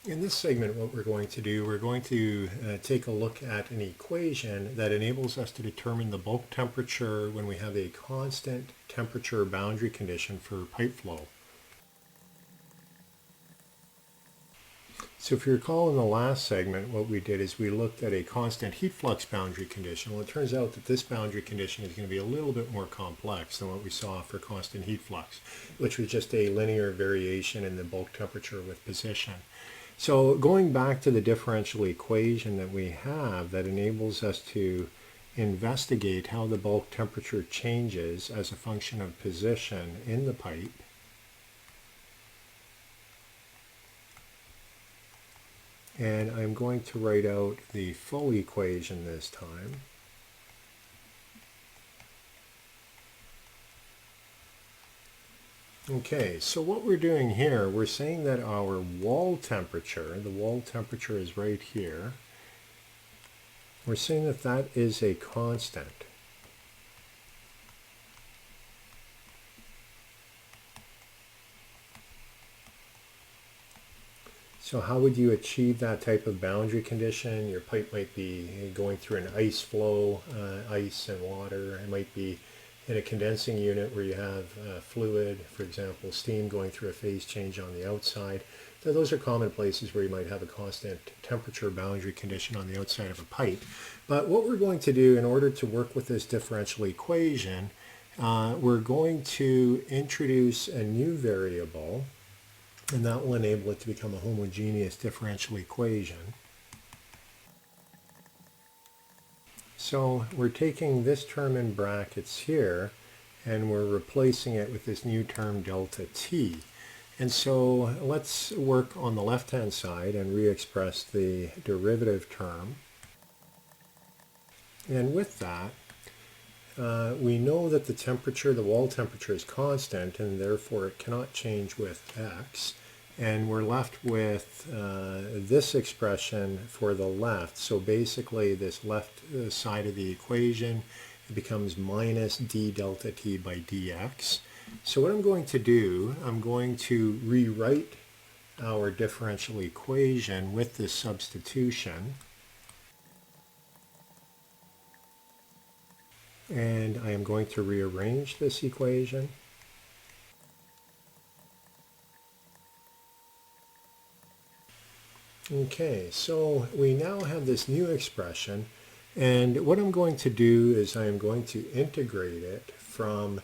In this segment, what we're going to do, we're going to take a look at an equation that enables us to determine the bulk temperature when we have a constant temperature boundary condition for pipe flow. So if you recall in the last segment, what we did is we looked at a constant heat flux boundary condition. Well, it turns out that this boundary condition is going to be a little bit more complex than what we saw for constant heat flux, which was just a linear variation in the bulk temperature with position. So going back to the differential equation that we have that enables us to investigate how the bulk temperature changes as a function of position in the pipe. And I'm going to write out the full equation this time. Okay, so what we're doing here, we're saying that our wall temperature, the wall temperature is right here. We're saying that that is a constant. So how would you achieve that type of boundary condition? Your pipe might be going through an ice flow, ice and water. It might be in a condensing unit where you have fluid, for example, steam going through a phase change on the outside. So those are common places where you might have a constant temperature boundary condition on the outside of a pipe. But what we're going to do in order to work with this differential equation, we're going to introduce a new variable, and that will enable it to become a homogeneous differential equation. So we're taking this term in brackets here, and we're replacing it with this new term delta t. And so let's work on the left-hand side and re-express the derivative term. And with that, we know that the temperature, the wall temperature, is constant, and therefore it cannot change with x. And we're left with this expression for the left. So basically this left side of the equation, it becomes minus d delta t by dx. So what I'm going to do, I'm going to rewrite our differential equation with this substitution. And I am going to rearrange this equation. Okay, so we now have this new expression, and what I'm going to do is I am going to integrate it from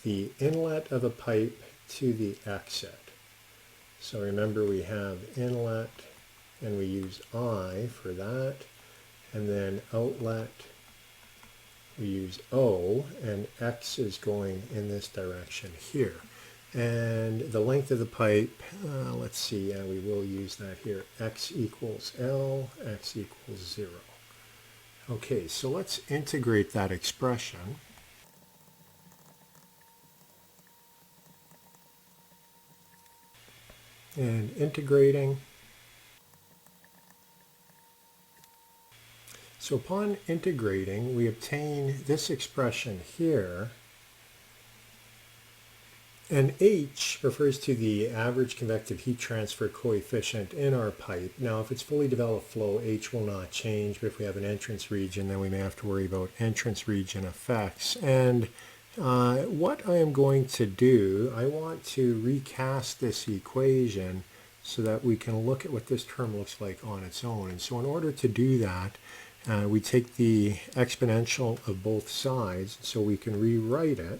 the inlet of a pipe to the exit. So remember, we have inlet, and we use I for that, and then outlet, we use O, and X is going in this direction here. And the length of the pipe, let's see, we will use that here, x equals L, x equals 0. Okay, so let's integrate that expression. And integrating. So upon integrating, we obtain this expression here. And H refers to the average convective heat transfer coefficient in our pipe. Now, if it's fully developed flow, H will not change, but if we have an entrance region, then we may have to worry about entrance region effects. And what I am going to do, I want to recast this equation so that we can look at what this term looks like on its own. And so in order to do that, we take the exponential of both sides so we can rewrite it.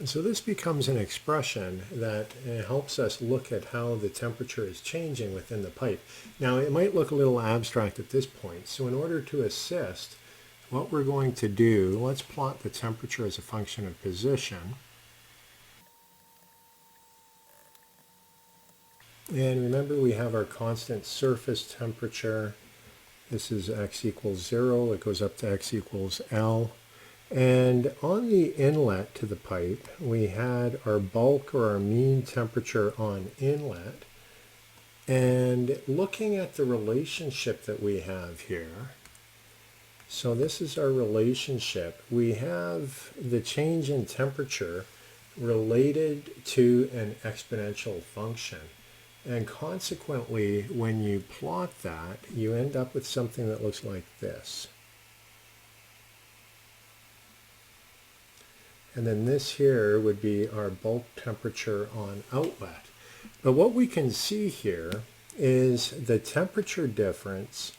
So this becomes an expression that helps us look at how the temperature is changing within the pipe. Now, it might look a little abstract at this point. So in order to assist, what we're going to do, let's plot the temperature as a function of position. And remember, we have our constant surface temperature. This is x equals 0. It goes up to x equals L. And on the inlet to the pipe, we had our bulk or our mean temperature on inlet. And looking at the relationship that we have here, so this is our relationship. We have the change in temperature related to an exponential function. And consequently, when you plot that, you end up with something that looks like this. And then this here would be our bulk temperature on outlet. But what we can see here is the temperature difference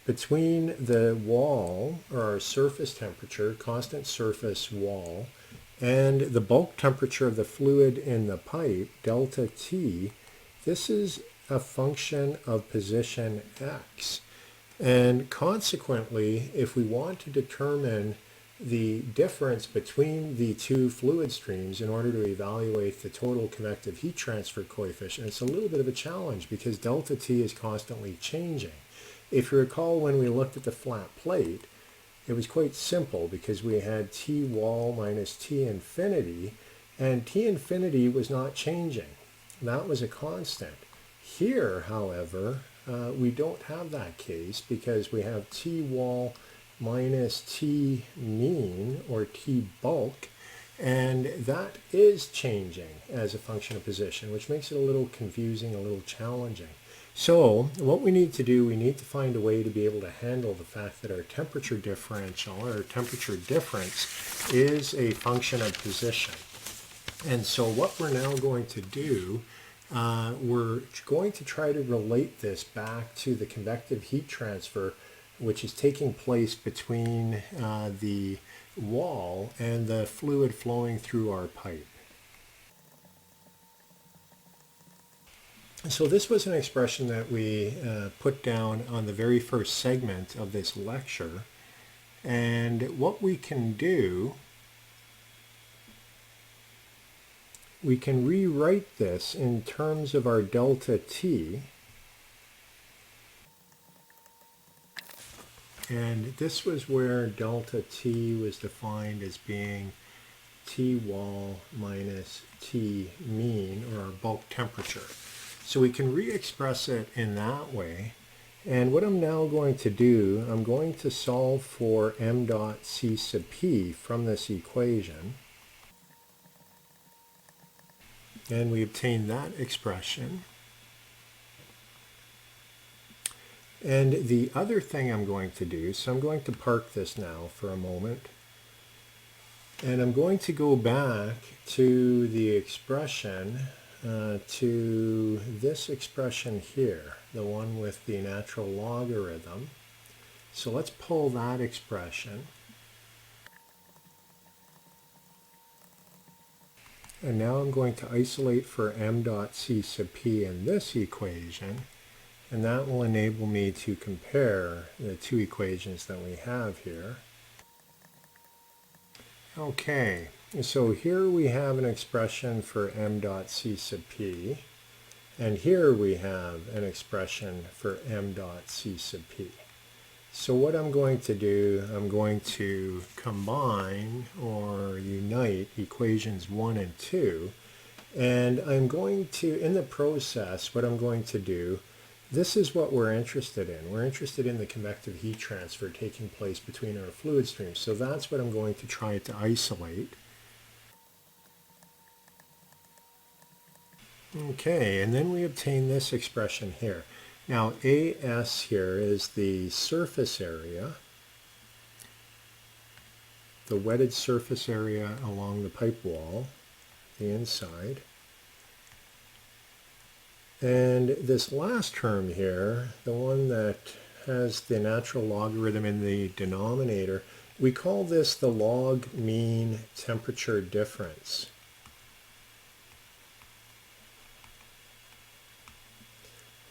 between the wall, or our surface temperature, constant surface wall, and the bulk temperature of the fluid in the pipe, delta T. This is a function of position x. And consequently, if we want to determine the difference between the two fluid streams in order to evaluate the total convective heat transfer coefficient, it's a little bit of a challenge because delta T is constantly changing. If you recall, when we looked at the flat plate, it was quite simple because we had T wall minus T infinity, and T infinity was not changing. That was a constant. Here, however, we don't have that case because we have T wall minus T mean, or T bulk, and that is changing as a function of position, which makes it a little confusing, a little challenging. So what we need to do, we need to find a way to be able to handle the fact that our temperature differential, or our temperature difference, is a function of position. And so what we're now going to do, we're going to try to relate this back to the convective heat transfer, which is taking place between the wall and the fluid flowing through our pipe. So this was an expression that we put down on the very first segment of this lecture. And what we can do, we can rewrite this in terms of our delta T. And this was where delta T was defined as being T wall minus T mean, or our bulk temperature. So we can re-express it in that way. And what I'm now going to do, I'm going to solve for m dot C sub p from this equation. And we obtain that expression. And the other thing I'm going to do, so I'm going to park this now for a moment, and I'm going to go back to the expression, to this expression here, the one with the natural logarithm. So let's pull that expression. And now I'm going to isolate for m dot C sub p in this equation. And that will enable me to compare the two equations that we have here. Okay, so here we have an expression for m dot C sub p, and here we have an expression for m dot C sub p. So what I'm going to do, I'm going to combine or unite equations 1 and 2, and I'm going to, in the process, what I'm going to do, this is what we're interested in. We're interested in the convective heat transfer taking place between our fluid streams. So that's what I'm going to try to isolate. Okay, and then we obtain this expression here. Now, AS here is the surface area, the wetted surface area along the pipe wall, the inside. And this last term here, the one that has the natural logarithm in the denominator, we call this the log mean temperature difference.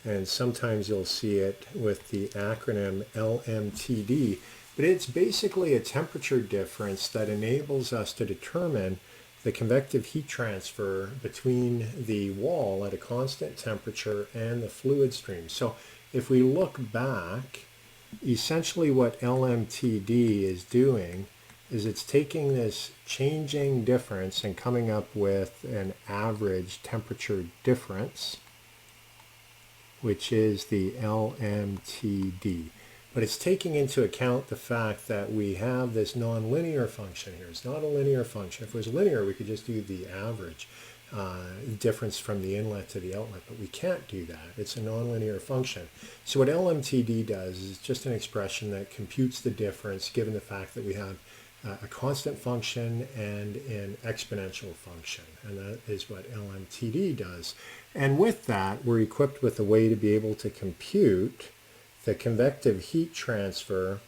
And sometimes you'll see it with the acronym LMTD, but it's basically a temperature difference that enables us to determine the convective heat transfer between the wall at a constant temperature and the fluid stream. So if we look back, essentially what LMTD is doing is it's taking this changing difference and coming up with an average temperature difference, which is the LMTD. but it's taking into account the fact that we have this nonlinear function here. It's not a linear function. If it was linear, we could just do the average difference from the inlet to the outlet, but we can't do that. It's a nonlinear function. So what LMTD does is just an expression that computes the difference given the fact that we have a constant function and an exponential function, and that is what LMTD does. And with that, we're equipped with a way to be able to compute the convective heat transfer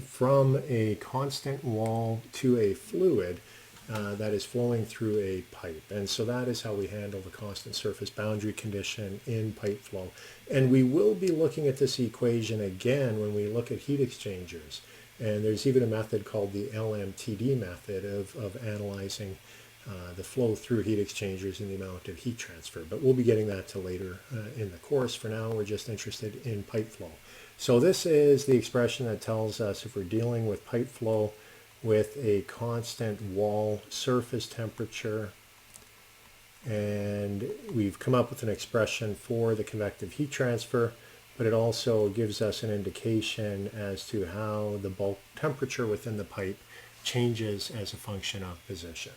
from a constant wall to a fluid that is flowing through a pipe. And so that is how we handle the constant surface boundary condition in pipe flow. And we will be looking at this equation again when we look at heat exchangers. And there's even a method called the LMTD method of analyzing the flow through heat exchangers and the amount of heat transfer. But we'll be getting that to later in the course. For now, we're just interested in pipe flow. So this is the expression that tells us if we're dealing with pipe flow with a constant wall surface temperature, and we've come up with an expression for the convective heat transfer, but it also gives us an indication as to how the bulk temperature within the pipe changes as a function of position.